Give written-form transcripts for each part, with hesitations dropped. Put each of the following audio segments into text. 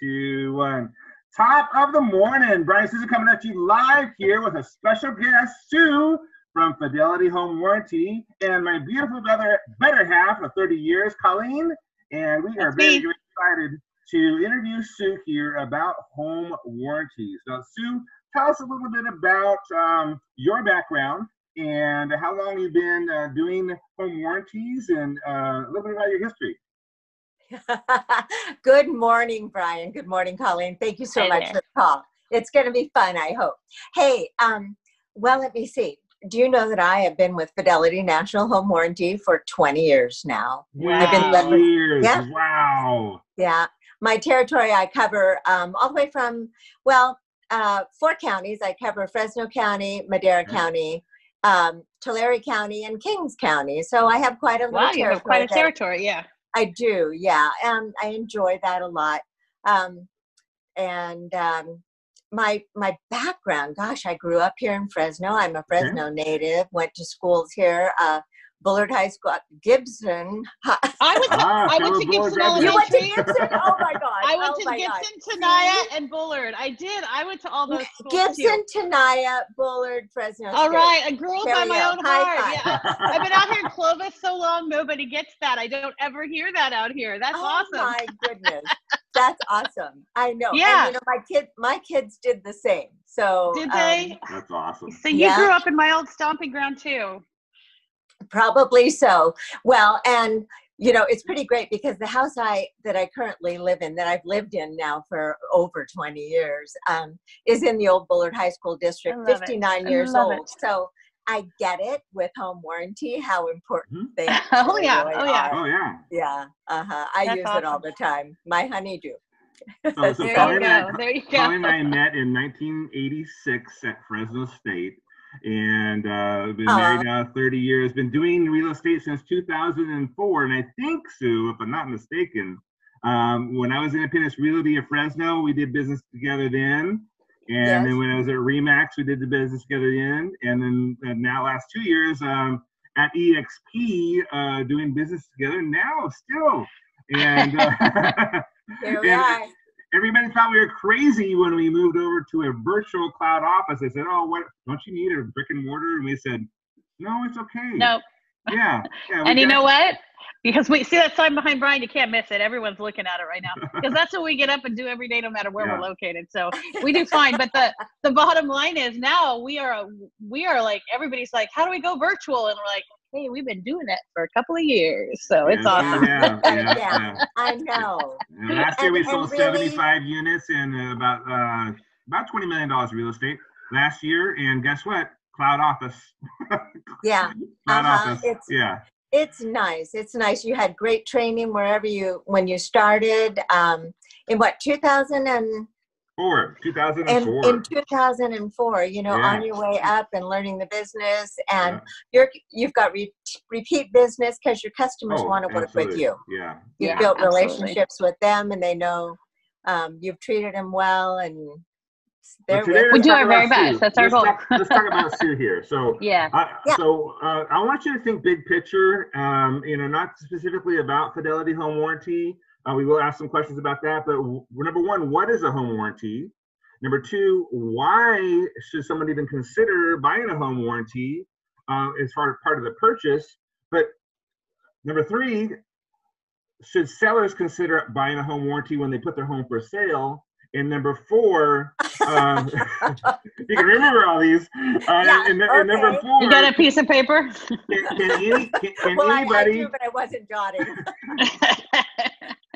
Two, one. Top of the morning. Bryan and Susan coming at you live here with a special guest, Sue from Fidelity Home Warranty, and my beautiful better half of 30 years, Colleen. And we are very excited to interview Sue here about home warranties. Now, Sue, tell us a little bit about your background and how long you've been doing home warranties, and a little bit about your history. Good morning, Bryan. Good morning, Colleen. Thank you so much for the call. It's going to be fun, I hope. Hey, well, let me see. Do you know that I have been with Fidelity National Home Warranty for 20 years now? Wow. I've been years. Yeah. Wow. Yeah. My territory, I cover all the way from, well, 4 counties. I cover Fresno County, Madera County, Tulare County, and Kings County. So I have quite a little territory. You have quite a territory, yeah. I do, yeah, and I enjoy that a lot. My background, gosh, I grew up here in Fresno. I'm a Fresno native. Went to schools here, Bullard High School, Gibson. I went to Gibson Elementary. You went to Gibson? Oh my God! I went to Gibson, Tenaya, and Bullard. I did. I went to all those schools. Gibson, Tenaya, Bullard, Fresno. All right, a girl by my own heart. Yeah. I've been out here in Clovis so long, nobody gets that. I don't ever hear that out here. That's awesome. Oh my goodness, that's awesome. I know. Yeah. And, my kids did the same. So did they? That's awesome. So you grew up in my old stomping ground too. Probably so. Well, and it's pretty great because the house that I currently live in, that I've lived in now for over 20 years, is in the old Bullard High School district, 59 years old. So I get it with home warranty, how important they are. Oh yeah. Yeah. I use it all the time. My honeydew. So there you go. Colleen and I met in 1986 at Fresno State. And been married now 30 years, been doing real estate since 2004. And I think, Sue, if I'm not mistaken, when I was in Independence Realty of Fresno, we did business together then. And then when I was at Remax, we did the business together then. And then now last 2 years at EXP, doing business together now still. And here we are. Everybody thought we were crazy when we moved over to a virtual cloud office. They said, "Oh, what? Don't you need a brick and mortar?" And we said, "No, it's okay." Nope. Yeah. And you know what? Because we see that sign behind Bryan, you can't miss it. Everyone's looking at it right now because that's what we get up and do every day, no matter where we're located. So we do fine. But the bottom line is now we are like, everybody's like, "How do we go virtual?" And we're like, hey, we've been doing that for a couple of years, so it's awesome. Yeah, I know. Last year we sold 75 units and about $20 million real estate last year, and guess what? Cloud office. Yeah. Cloud office. It's nice. It's nice. You had great training when you started. In what, 2004. In 2004, on your way up and learning the business, and you've got repeat business because your customers want to work with you. Yeah. You've built relationships with them, and they know you've treated them well, and we do our very best. That's our goal. Let's talk about Sue here. So I want you to think big picture. Not specifically about Fidelity Home Warranty. We will ask some questions about that, but number one, what is a home warranty? Number two, why should someone even consider buying a home warranty as part of the purchase? But number three, should sellers consider buying a home warranty when they put their home for sale? And number four, you can remember all these. And number four, you got a piece of paper? Can well, anybody? I do, but I wasn't jotting.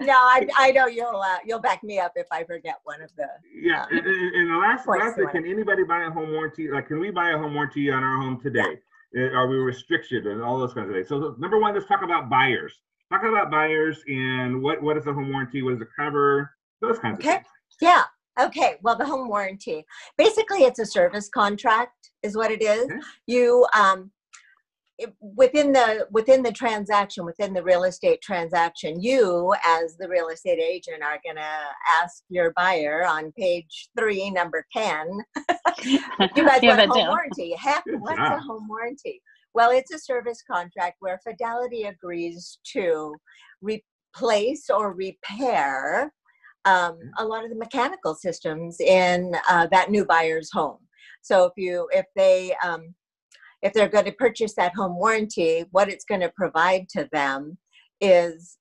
No, I know you'll back me up if I forget one of the. Yeah, and the last thing, can anybody buy a home warranty? Like, can we buy a home warranty on our home today? Are we restricted and all those kinds of things? So number one, let's talk about buyers. Talk about buyers and what is a home warranty? What does it cover? Those kinds of things. Yeah. Okay. Well, the home warranty, basically it's a service contract is what it is. Okay. You, within the transaction, within the real estate transaction, you as the real estate agent are going to ask your buyer on page 3, number 10, you guys want a home warranty. Heck, what's a home warranty? Well, it's a service contract where Fidelity agrees to replace or repair a lot of the mechanical systems in that new buyer's home. So if they're going to purchase that home warranty, what it's going to provide to them is,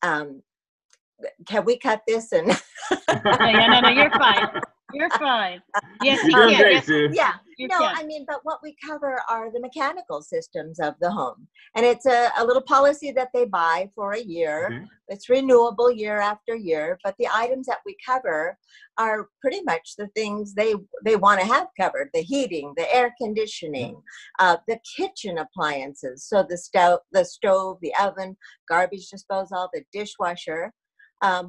can we cut this? And no, you're fine. You're fine. Yes, you can. Great, Sue. Yeah. I mean, but what we cover are the mechanical systems of the home. And it's a little policy that they buy for a year. Okay. It's renewable year after year. But the items that we cover are pretty much the things they want to have covered: the heating, the air conditioning, the kitchen appliances. So the stove, the oven, garbage disposal, the dishwasher.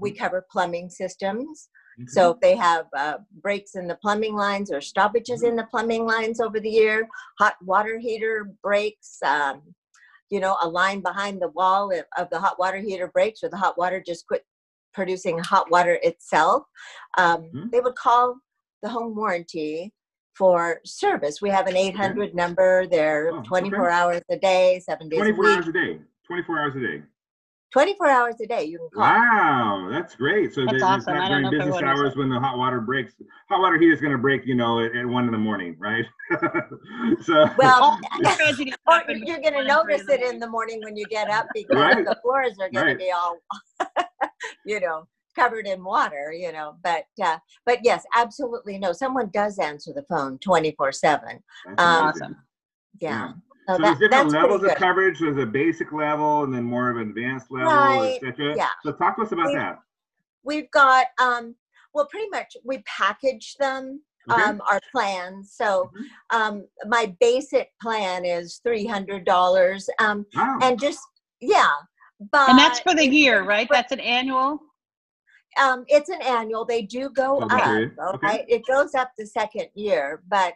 We cover plumbing systems. So if they have breaks in the plumbing lines or stoppages in the plumbing lines over the year, hot water heater breaks, a line behind the wall of the hot water heater breaks, or the hot water just quit producing hot water itself, they would call the home warranty for service. We have an 800 number. They're 24 hours a day, 7 days a week. 24 hours a day. 24 hours a day. 24 hours a day you can call. Wow, that's great. So that's awesome. Not during business hours when the hot water breaks. Hot water heater is going to break, at 1 a.m, right? So well, or you're going to notice it in the morning when you get up, because the floors are going to be all, covered in water. But yes, absolutely no. Someone does answer the phone 24/7. Awesome. Yeah. So there's different levels of coverage. There's a basic level and then more of an advanced level, etc. Yeah. So talk to us about that. We've got, pretty much we package them, our plans. So my basic plan is $300. Wow. And just, but. And that's for the year, right? That's an annual? It's an annual. They do go up. Okay. It goes up the second year, but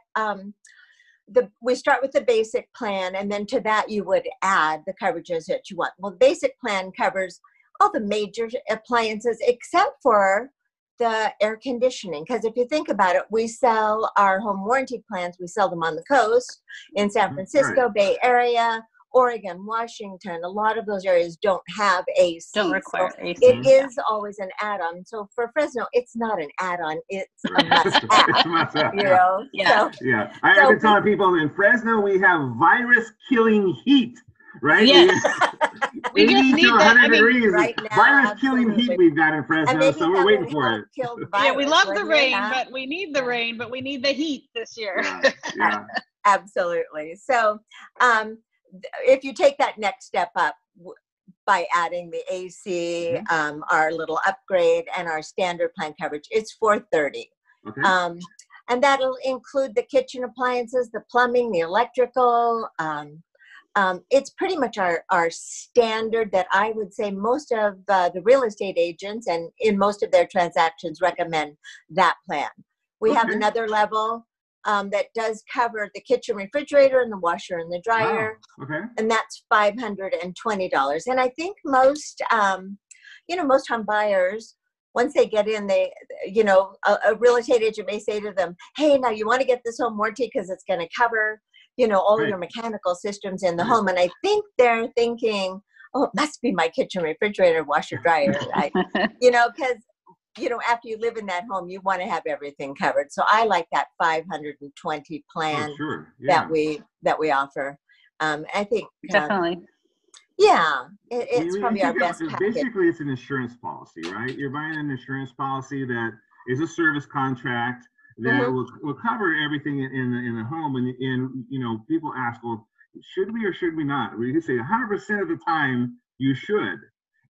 we start with the basic plan, and then to that you would add the coverages that you want. Well, the basic plan covers all the major appliances except for the air conditioning. Because if you think about it, we sell our home warranty plans, we sell them on the coast, in San Francisco, Bay Area, Oregon, Washington. A lot of those areas don't have AC. Don't require AC. It is always an add-on. So for Fresno, it's not an add-on. It's a must-have. It's a must-have. I've been telling people in Fresno we have virus-killing heat, right? Yes. We 80 just need to 100 degrees. Right now, virus-killing heat we've got in Fresno, so we're waiting for it. We love the rain, but we need the rain, but we need the heat this year. Yeah. Absolutely. So, if you take that next step up by adding the AC, our little upgrade, and our standard plan coverage, it's $430. Okay. And that'll include the kitchen appliances, the plumbing, the electrical. It's pretty much our standard that I would say most of the real estate agents and in most of their transactions recommend that plan. We have another level that does cover the kitchen refrigerator and the washer and the dryer. Wow. Okay. And that's $520. And I think most, most home buyers, once they get in, a real estate agent may say to them, hey, now you want to get this home warranty because it's going to cover, all of your mechanical systems in the home. And I think they're thinking, oh, it must be my kitchen refrigerator, washer, dryer, right? Because after you live in that home, you want to have everything covered. So I like that 520 plan that we offer. I think definitely. It's probably our best package. Basically, it's an insurance policy, right? You're buying an insurance policy that is a service contract that will cover everything in the home. And people ask, well, should we or should we not? We can say 100% of the time you should.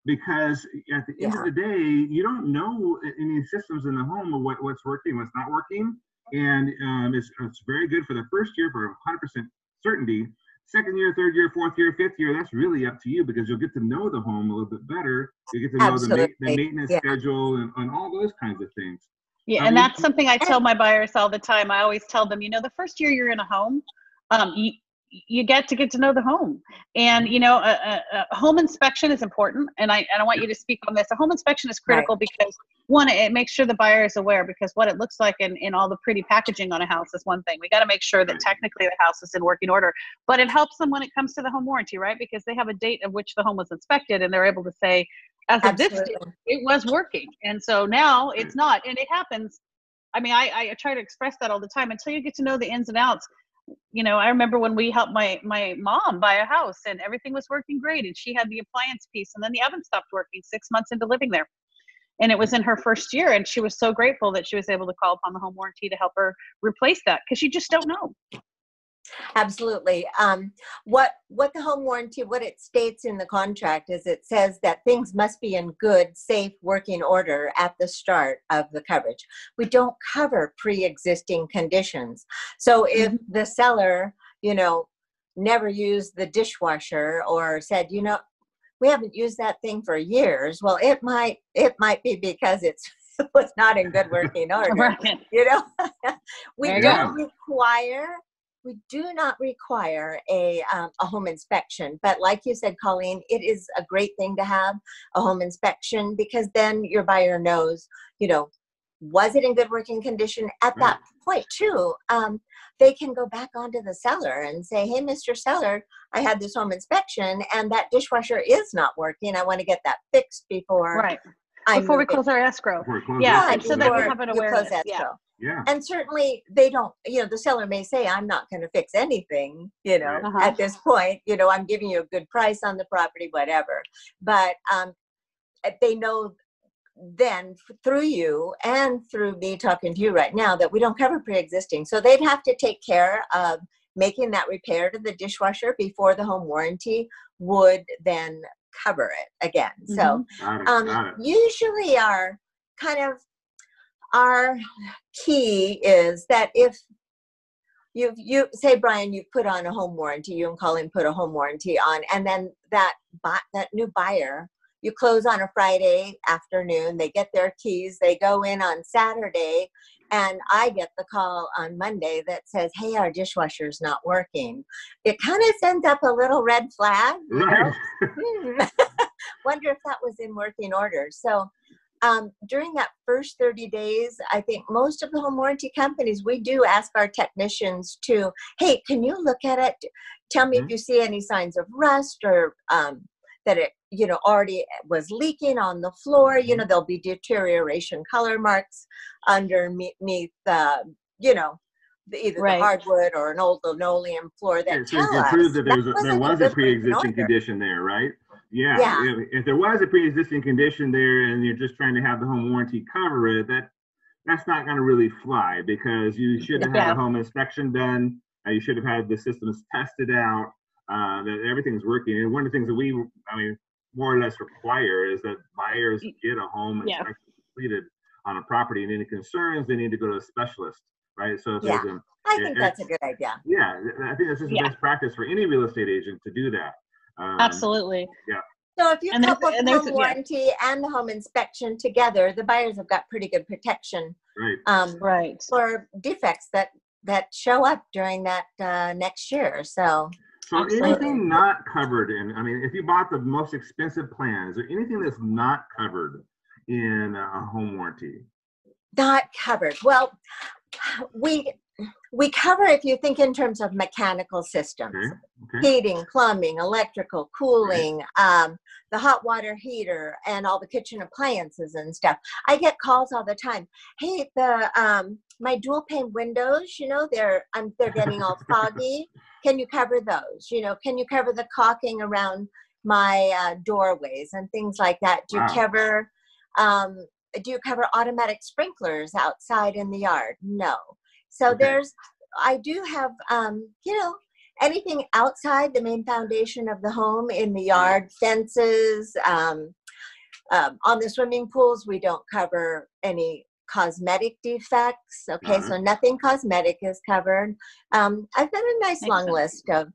Because at the end of the day, you don't know any systems in the home of what's working, what's not working. And it's very good for the first year for 100% certainty. Second year, third year, fourth year, fifth year, that's really up to you because you'll get to know the home a little bit better. You get to know the maintenance schedule and all those kinds of things. Yeah, and that's something I tell my buyers all the time. I always tell them, the first year you're in a home, you get to know the home, and a home inspection is important. And I want you to speak on this. A home inspection is critical because one, it makes sure the buyer is aware, because what it looks like in all the pretty packaging on a house is one thing. We got to make sure that technically the house is in working order, but it helps them when it comes to the home warranty, right? Because they have a date of which the home was inspected, and they're able to say, as of this day, it was working. And so now it's not. And it happens. I mean, I try to express that all the time until you get to know the ins and outs. You know, I remember when we helped my mom buy a house and everything was working great. And she had the appliance piece and then the oven stopped working 6 months into living there. And it was in her first year. And she was so grateful that she was able to call upon the home warranty to help her replace that, because you just don't know. Absolutely. What the home warranty, what it states in the contract is it says that things must be in good, safe working order at the start of the coverage. We don't cover pre-existing conditions. So if the seller, you know, never used the dishwasher or said, you know, we haven't used that thing for years. Well, it might be because it was not in good working order. Right. You know, we do not require a home inspection, but like you said, Colleen, it is a great thing to have a home inspection, because then your buyer knows, you know, was it in good working condition? At that point too, they can go back onto the seller and say, hey, Mr. Seller, I had this home inspection and that dishwasher is not working. I want to get that fixed before we close our escrow. So that we have an awareness. Yeah. And certainly they don't, you know, the seller may say, I'm not going to fix anything, you know, at this point, you know, I'm giving you a good price on the property, whatever. But they know then through you and through me talking to you right now that we don't cover pre-existing. So they'd have to take care of making that repair to the dishwasher before the home warranty would then cover it again. So usually our key is that if you say, Bryan, you put on a home warranty, you and Colleen put a home warranty on, and then that new buyer, you close on a Friday afternoon, they get their keys, they go in on Saturday, and I get the call on Monday that says, hey, our dishwasher's not working. It kind of sends up a little red flag. You know? Wonder if that was in working order. So during that first 30 days, I think most of the home warranty companies, we do ask our technicians to, hey, can you look at it? Tell me if you see any signs of rust or that it, you know, already was leaking on the floor. You know, there'll be deterioration color marks underneath you know, either the hardwood or an old linoleum floor that so you can prove that there was a pre-existing condition there, right? Yeah. If there was a pre-existing condition there and you're just trying to have the home warranty cover it, that's not going to really fly, because you should have had a home inspection done. You should have had the systems tested out, that everything's working. And one of the things that we, more or less require is that buyers get a home inspection completed on a property, and any concerns, they need to go to a specialist, right? So if there's I think that's a good idea. Yeah, I think that's just the best practice for any real estate agent to do that. Absolutely. Yeah. So if you couple the home warranty and the home inspection together, the buyers have got pretty good protection. For defects that show up during that next year. So anything not covered in, if you bought the most expensive plan, is there anything that's not covered in a home warranty? Not covered. Well, we cover, if you think in terms of mechanical systems, heating, plumbing, electrical, cooling, the hot water heater, and all the kitchen appliances and stuff. I get calls all the time. Hey, my dual pane windows, they're getting all foggy. Can you cover those? Can you cover the caulking around my doorways and things like that? Do you cover automatic sprinklers outside in the yard? No. So I do have, anything outside the main foundation of the home in the yard, fences, on the swimming pools, we don't cover any cosmetic defects. Okay. So nothing cosmetic is covered. I've got a nice long list of.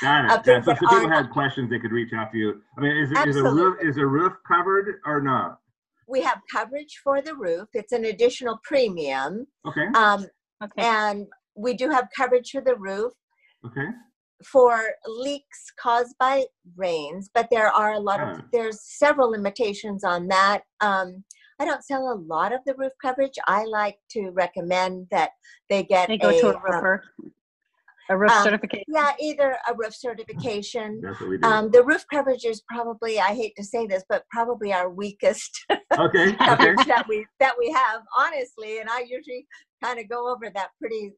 Got it. So if people had questions, they could reach out to you. Is a roof covered or not? We have coverage for the roof. It's an additional premium. Okay. And we do have coverage for the roof. Okay. For leaks caused by rains, but there are there's several limitations on that. I don't sell a lot of the roof coverage. I like to recommend that they go to a roofer. A roof certification? Yeah, either a roof certification. That's what we do. The roof coverage is probably, I hate to say this, but probably our weakest coverage that we have, honestly. And I usually kind of go over that pretty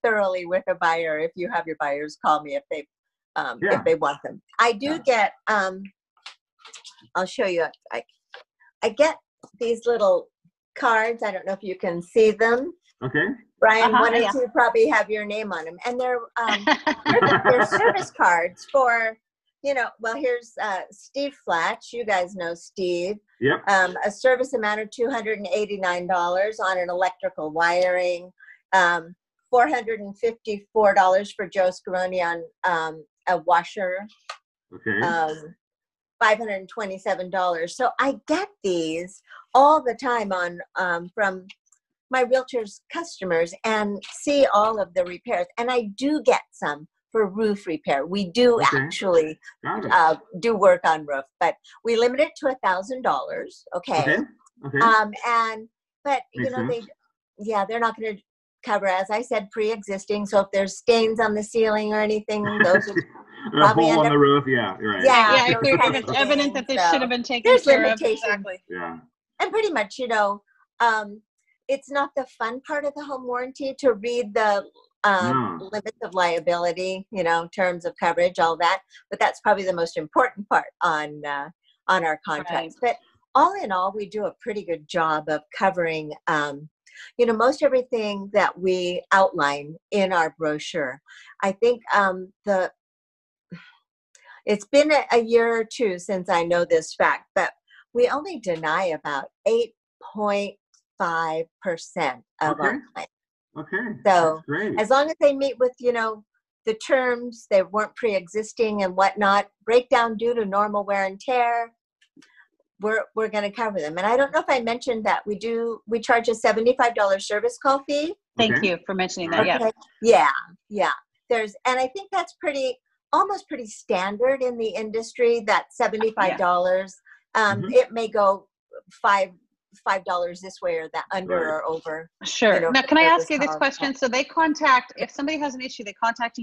thoroughly with a buyer. If you have your buyers call me if they want them. I do get. I'll show you. I get these little cards. I don't know if you can see them. Okay. Bryan, one or two probably have your name on them, and they're service cards for, well, here's Steve Flatch. You guys know Steve. Yep. A service amount of $289 on an electrical wiring, $454 for Joe Scaroni on a washer. Okay. $527. So I get these all the time from my realtors' customers and see all of the repairs. And I do get some for roof repair. We do actually do work on roof, but we limit it to $1,000. Okay. But they're not going to cover, as I said, pre-existing. So if there's stains on the ceiling or anything, those are a hole on the roof. Yeah, you're right. Yeah, if it's evident that this should have been taken there's care limitations. of. Exactly. Yeah. And pretty much, it's not the fun part of the home warranty to read the limits of liability, terms of coverage, all that. But that's probably the most important part on our contracts. Right. But all in all, we do a pretty good job of covering, most everything that we outline in our brochure. I think it's been a year or two since I know this fact, but we only deny about 8.5% of our claims. Okay. So great. As long as they meet with, the terms, they weren't pre-existing and whatnot, breakdown due to normal wear and tear, we're going to cover them. And I don't know if I mentioned that we charge a $75 service call fee. Thank you for mentioning that. Okay. Yeah. And I think that's almost pretty standard in the industry, that $75. It may go $5 this way or that, under or over. Sure. Now, can I ask you this question? So if somebody has an issue, they contact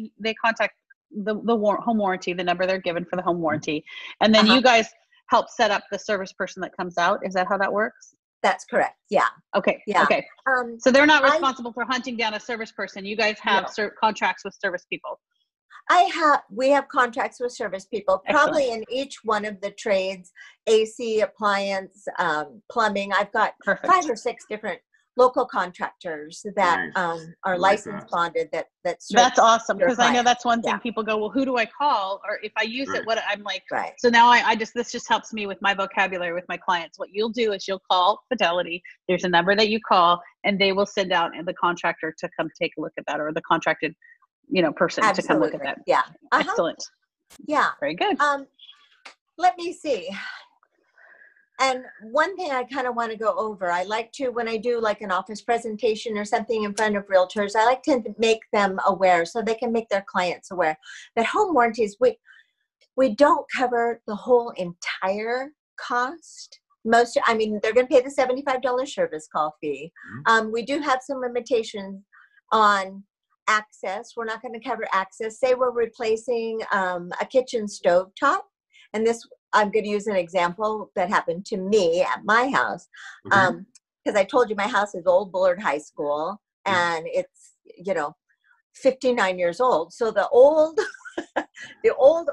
the home warranty, the number they're given for the home warranty, and then you guys help set up the service person that comes out. Is that how that works? That's correct. Yeah. Okay. Yeah. Okay. So they're not responsible for hunting down a service person. You guys have contracts with service people. We have contracts with service people, probably in each one of the trades, AC, appliance, plumbing. I've got 5 or 6 different local contractors that are licensed, bonded, that serve. That's awesome, because I know that's one thing people go, well, who do I call? Or if I use it, what I'm like, so now this just helps me with my vocabulary with my clients. What you'll do is you'll call Fidelity. There's a number that you call, and they will send out the contractor to come take a look at that, or the contracted person to come look at that. Yeah. Excellent. Yeah. Very good. Let me see. And one thing I kind of want to go over, I like to, when I do like an office presentation or something in front of realtors, I like to make them aware so they can make their clients aware that home warranties, we don't cover the whole entire cost. They're going to pay the $75 service call fee. We do have some limitations on access. We're not going to cover access. Say we're replacing a kitchen stove top, and this, I'm going to use an example that happened to me at my house, because I told you my house is old Bullard High School, and it's 59 years old. So the old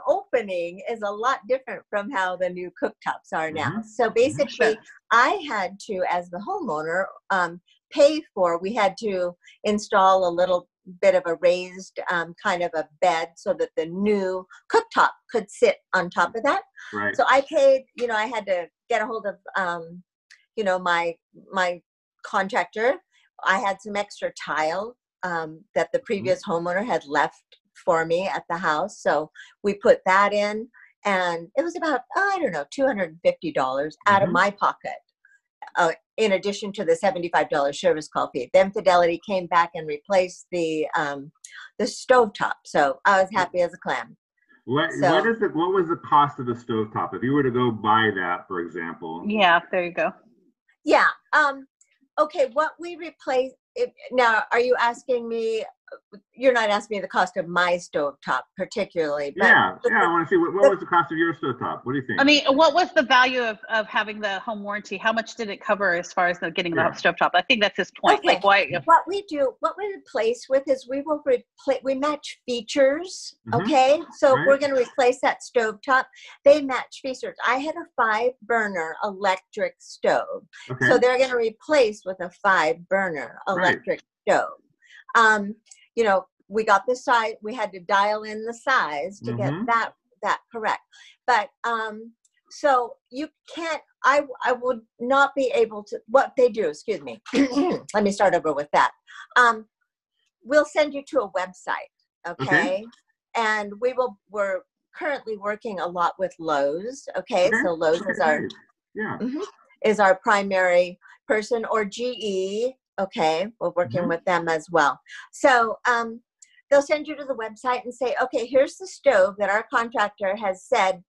opening is a lot different from how the new cooktops are now. So basically, I had to, as the homeowner, we had to install a little bit of a raised kind of a bed so that the new cooktop could sit on top of that. Right. So I paid, I had to get a hold of, my contractor. I had some extra tile that the previous homeowner had left for me at the house. So we put that in, and it was about, $250 out of my pocket. In addition to the $75 service call fee. Then Fidelity came back and replaced the stovetop. So I was happy as a clam. What was the cost of the stovetop if you were to go buy that, for example? Yeah, there you go. Yeah. Okay, what we replaced. Now, are you asking me you're not asking me the cost of my stovetop particularly. But I want to see what was the cost of your stovetop? What do you think? I mean, what was the value of having the home warranty? How much did it cover as far as getting the stovetop? I think that's his point. Okay. Like, why? What we replace with is we match features. Okay. So we're going to replace that stovetop. They match features. I had a 5-burner electric stove. Okay. So they're going to replace with a 5-burner electric stove. You know, we got the size, we had to dial in the size to get that correct. But so you can't, I would not be able to, what they do, excuse me, let me start over with that. We'll send you to a website, okay? And we're currently working a lot with Lowe's, okay? So Lowe's is our primary person, or GE. Okay, we're working with them as well. So they'll send you to the website and say, okay, here's the stove that our contractor has said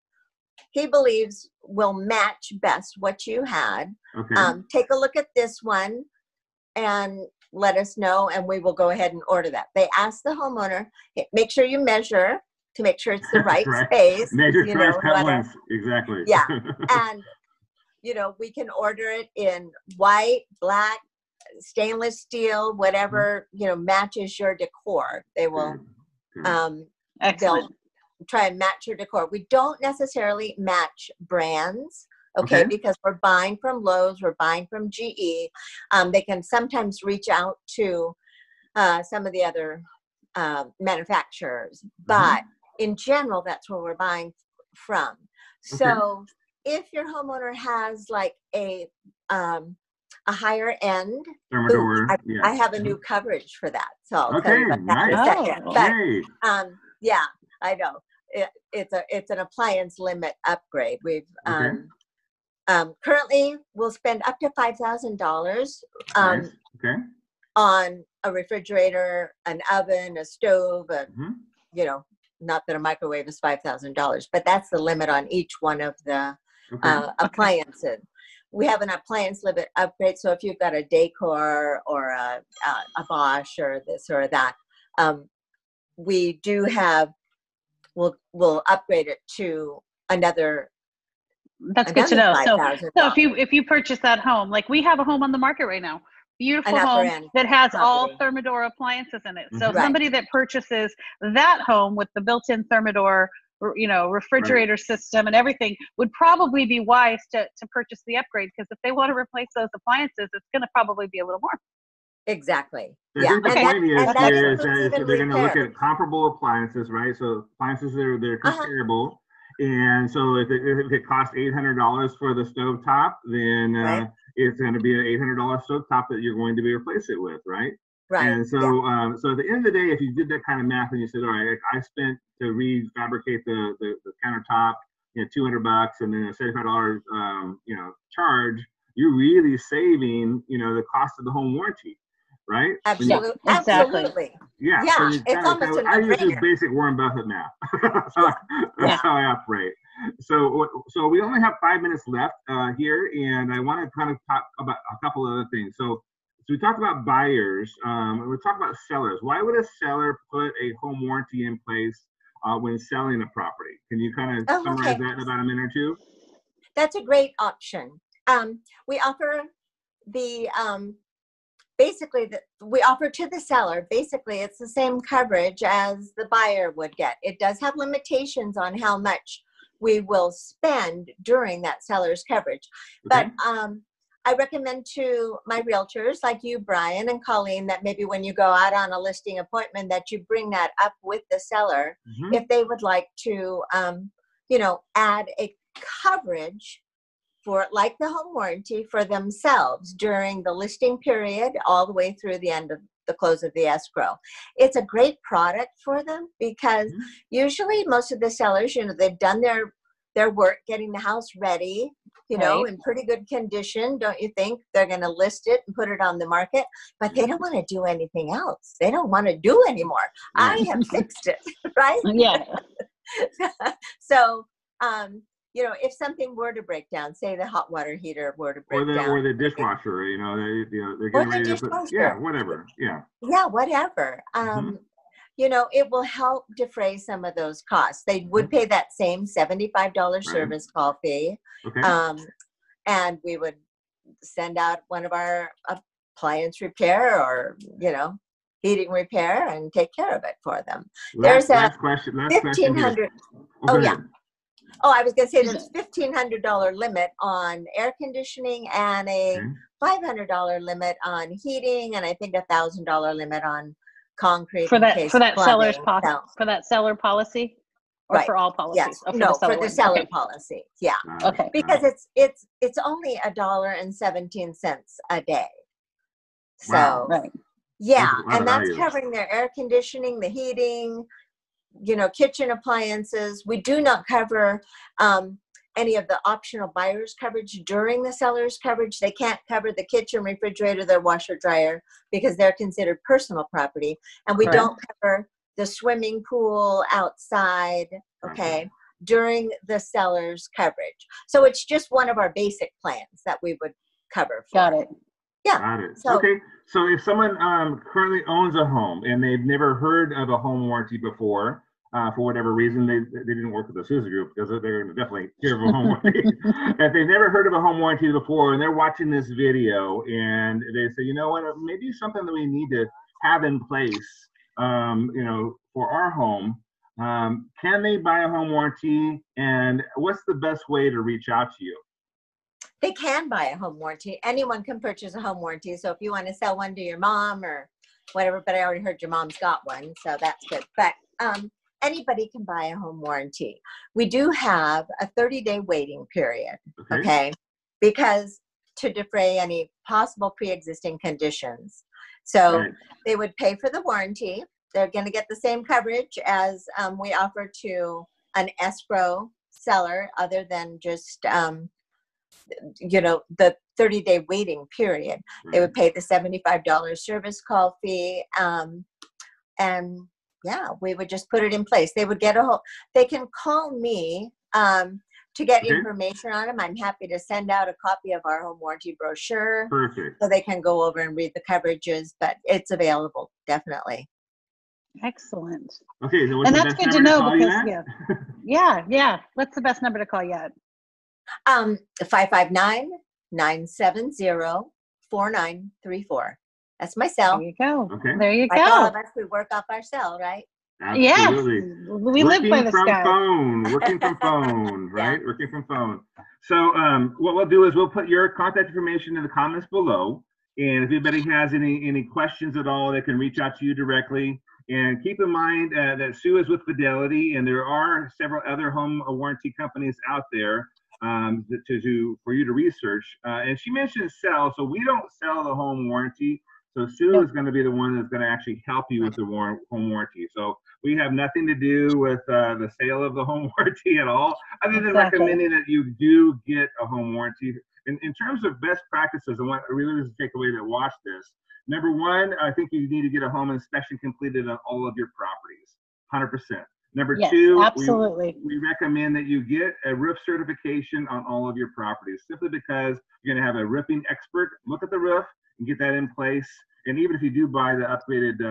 he believes will match best what you had. Take a look at this one and let us know, and we will go ahead and order that. They ask the homeowner, make sure you measure to make sure it's the right space. Measure twice, cut once. Exactly. Yeah, and you know, we can order it in white, black, stainless steel, whatever, you know, matches your decor. They will they'll try and match your decor. We don't necessarily match brands, because we're buying from Lowe's, we're buying from GE. They can sometimes reach out to some of the other manufacturers, but in general, that's where we're buying from. So if your homeowner has like a higher end, I have a new coverage for that. So I'll tell you about that in a second. But yeah, I know it's an appliance limit upgrade. We've currently we'll spend up to $5,000 on a refrigerator, an oven, a stove, you know, not that a microwave is $5,000, but that's the limit on each one of the appliances. We have an appliance limit upgrade. So if you've got a decor or a Bosch or this or that, we do have, we'll upgrade it to another. That's good to know. So if you purchase that home, like we have a home on the market right now, beautiful home that has all Thermador appliances in it. So somebody that purchases that home with the built-in Thermador, you know, refrigerator system and everything would probably be wise to purchase the upgrade, because if they want to replace those appliances, it's going to probably be a little more. Exactly. I think the point is they're going to look at comparable appliances, right? So appliances they're comparable. And so if it costs $800 for the stovetop, then it's going to be an $800 stovetop that you're going to be replace it with, right? Right. And so, so at the end of the day, if you did that kind of math and you said, all right, I spent to refabricate the countertop, you know, $200 and then a $75, you know, charge, you're really saving, you know, the cost of the home warranty, right? Absolutely. Absolutely. Yeah. Yeah. So it's almost a I use this basic Warren Buffett math. That's how I operate. So we only have 5 minutes left here, and I want to kind of talk about a couple other things. So we talked about buyers, and we talked about sellers. Why would a seller put a home warranty in place when selling a property? Can you kind of summarize that in about a minute or two? That's a great option. We offer the we offer to the seller, basically it's the same coverage as the buyer would get. It does have limitations on how much we will spend during that seller's coverage. But I recommend to my realtors like you, Bryan and Colleen, that maybe when you go out on a listing appointment that you bring that up with the seller if they would like to, you know, add a coverage for like the home warranty for themselves during the listing period all the way through the end of the close of the escrow. It's a great product for them because usually most of the sellers, you know, they've done their work getting the house ready, you know, in pretty good condition, don't you think? They're going to list it and put it on the market, but they don't want to do anything else. They don't want to do anymore. I have fixed it, right? Yeah. So, you know, if something were to break down, say the hot water heater were to break down. Or the dishwasher, you know, they're getting ready to put, yeah, whatever. Yeah. Yeah, whatever. You know, it will help defray some of those costs. They would pay that same $75 service call fee. Okay. And we would send out one of our appliance repair or, you know, heating repair and take care of it for them. There's last question. $1,500. Oh, yeah. Oh, I was going to say there's $1,500 limit on air conditioning and a $500 limit on heating, and I think $1,000 limit on concrete for that seller's for that seller policy, or for all policies. Yes. No, for the seller policy. Yeah. Okay. Because it's only $1.17 a day. So yeah, and that's covering their air conditioning, the heating, you know, kitchen appliances. We do not cover any of the optional buyer's coverage during the seller's coverage. They can't cover the kitchen, refrigerator, their washer, dryer, because they're considered personal property. And we don't cover the swimming pool outside, during the seller's coverage. So it's just one of our basic plans that we would cover. Got it. Yeah. Got it. So, okay. So if someone currently owns a home and they've never heard of a home warranty before, for whatever reason, they didn't work with the Souza Group, because they're going to definitely hear of a home warranty. If they've never heard of a home warranty before and they're watching this video and they say, you know what, maybe something that we need to have in place, you know, for our home, can they buy a home warranty, and what's the best way to reach out to you? They can buy a home warranty. Anyone can purchase a home warranty. So if you want to sell one to your mom or whatever, but I already heard your mom's got one, so that's good. But anybody can buy a home warranty. We do have a 30-day waiting period, okay? Because to defray any possible pre-existing conditions. So they would pay for the warranty. They're going to get the same coverage as we offer to an escrow seller, other than just, you know, the 30-day waiting period. They would pay the $75 service call fee, and yeah, we would just put it in place. They would get they can call me to get information on them. I'm happy to send out a copy of our home warranty brochure. So they can go over and read the coverages, but it's available, definitely. Excellent. Okay, so and that's good to know, because yeah. What's the best number to call you at? 559-970-4934. That's my cell. There you go. Okay. There you like go. all of us, we work off our cell, right? Absolutely. Yes. We live by the sky. Working from phone, right? Yeah. Working from phone. So what we'll do is we'll put your contact information in the comments below. And if anybody has any questions at all, they can reach out to you directly. And keep in mind that Sue is with Fidelity, and there are several other home warranty companies out there for you to research. And she mentioned sell, so we don't sell the home warranty. So Sue is going to be the one that's going to actually help you with the home warranty. So we have nothing to do with the sale of the home warranty at all, other than recommending that you do get a home warranty. In terms of best practices, I want really to take away to watch this. Number one, I think you need to get a home inspection completed on all of your properties, 100%. Number two, absolutely. We recommend that you get a roof certification on all of your properties, simply because you're going to have a roofing expert look at the roof and get that in place. And even if you do buy the upgraded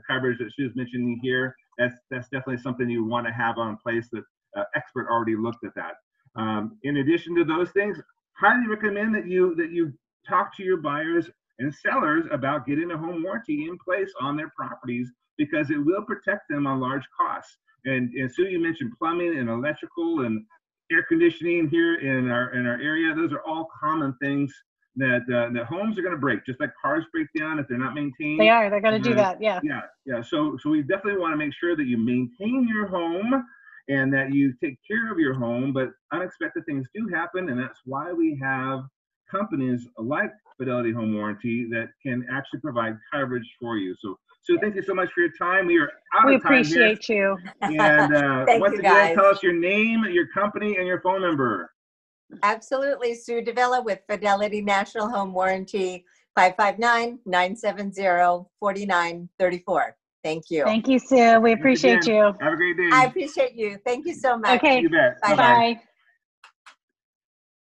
coverage that she was mentioning here, that's definitely something you want to have on place, that expert already looked at that. In addition to those things, highly recommend that you talk to your buyers and sellers about getting a home warranty in place on their properties, because it will protect them on large costs. And Sue, you mentioned plumbing and electrical and air conditioning here in our area. Those are all common things that homes are going to break, just like cars break down if they're not maintained. They're going to do that. Yeah. So we definitely want to make sure that you maintain your home and that you take care of your home, but unexpected things do happen, and that's why we have companies like Fidelity Home Warranty that can actually provide coverage for you. So thank you so much for your time. We are out of time. We appreciate you. And once again, tell us your name, your company, and your phone number. Absolutely. Sue Davila with Fidelity National Home Warranty, 559-970-4934. Thank you. Thank you, Sue. We appreciate you. Have a great day. I appreciate you. Thank you so much. Okay. You bet. Bye-bye.